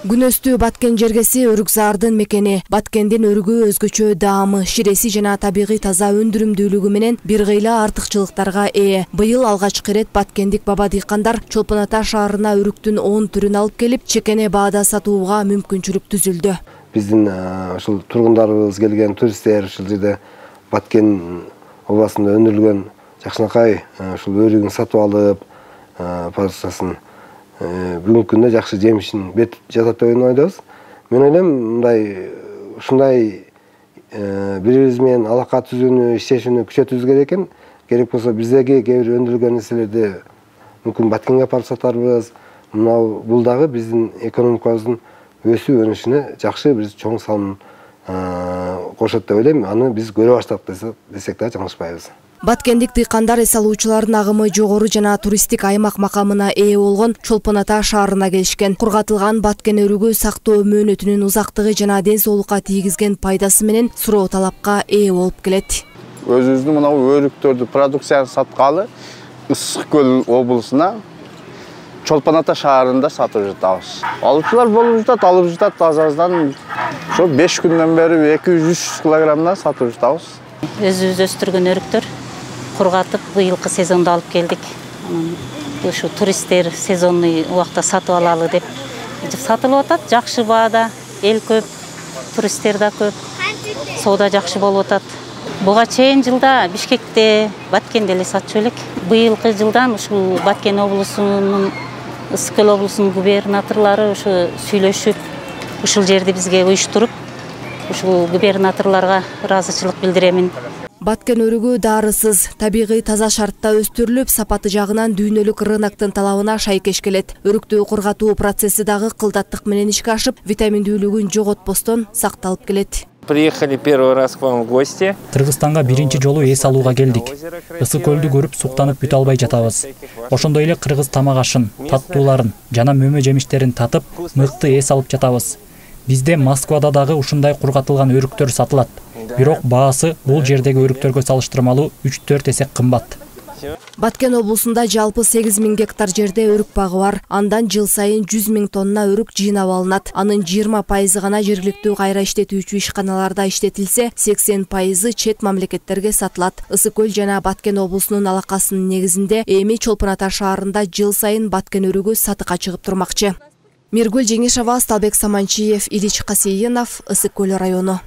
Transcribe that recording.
Күнөстүү Баткен жергеси өрүкзардын мекени. Баткендин өрүгү өзгөчө даамы, ширеси жана табигый таза өндүрүмдүүлүгү менен бир кыйла артыкчылыктарга ээ. Быйыл алгачкы ирет баткендик баба дыйкандар Чолпон Ата шаарына өрүктүн 10 түрүн алып келип, чекене баада сатууга мүмкүнчүлүк түзүлдү. Биздин ушул тургундарыбыз келген, туристтер ушул жерде Баткен областында өндүрүлгөн жакшынакай ушул өрүгүн сатып алып, парчасын бүгүнкү күндө жакшы жемишин берип жатат деп ойлойбуз. Мен ойлойм, ушундай бири-бириз менен алака түзүүнү, иштешүүнү күчөтүүбүз керек экен. Керек болсо биздеги кээ бир өндүрүлгөн нерселерди мүмкүн Баткенге апарып сатарбыз. Бул дагы биздин экономикабыздын өсүп өнүшүнө жакшы бир чоң салым кошот деп ойлойм. Аны биз көрө баштадык десек да жаңылышпайбыз. Баткендик дыйкандар эс алуучулардын агымы жогору жана туристтик аймак макамына ээ болгон Чолпон Ата шаарына келишкен. Кургатылган Баткен өрүгү сактоо мөөнөтүнүн узактыгы жана ден соолукка тийгизген пайдасы менен суроо талапка ээ болуп келет. Өзүбүздүн мына өрүктөрдү продукцияны саткалы Ысык Көл облусуна Чолпон Ата шаарында сатып жатабыз. Алуучулар болуп жатат, алып жатат аз-аздан. Ошо 5 күндөн бери 200-300 килограммдан сатып жатабыз. Өзүбүз өстүргөн өрүктөр кургатып быйылкы сезондо алып келдик. Ушу туристтер сезонный убакта сатып алалы деп сатылып атат. Жакшы баада, эл көп, туристтер да көп. Соода жакшы болуп атат. Буга чейин жылда Бишкекте, Баткенде эле сатчу элек. Быйылкы жылдан ушул Баткен облусунун, Ысык Көл облусунун губернаторлору ушу сүйлөшүп, ушул жерди бизге уюштуруп, ушул губернаторлорго ыраазычылык билдиремин. Баткен өрүгү дарысыз, табигый таза шартта өстүрүлүп, сапаты жагынан дүйнөлүк рыноктун талабына шайкеш келет. Өрүктү кургатуу процесси дагы кылдаттык менен ишке ашып, витаминдүүлүгүн жоготпостон сакталып келет. Приехали первый раз к вам в гости. Кыргызстанга биринчи жолу эс алууга келдик. Ысык Көлдү көрүп суктанып бүтө албай жатабыз. Ошондой эле кыргыз тамак ашын, таттууларын жана мөмө жемиштерин татып, мыкты эс алып жатабыз. Бизде Москвада дагы ушундай кургатылган өрүктөр сатылат. Бирок баасы бул жердеги өрүктөргө салыштырмалуу 3-4 эсе кымбат. Баткен облусунда жалпы 8000 гектар жерде өрүк багы бар. Андан жыл сайын 100 000 тонна өрүк жыйнап алынат. Анын 20% гана жергиликтүү кайра иштетүүчү ишканаларда иштетилсе, 80% чет мамлекеттерге сатылат. Ысык Көл жана Баткен облусунун алакасынын негизинде эми Чолпон Ата шаарында жыл сайын Баткен өрүгү сатыкка чыгып турмакчы. Миргүл Жеңишова, Сталбек Саманчиев, Илич Касейинов, Ысык Көл району.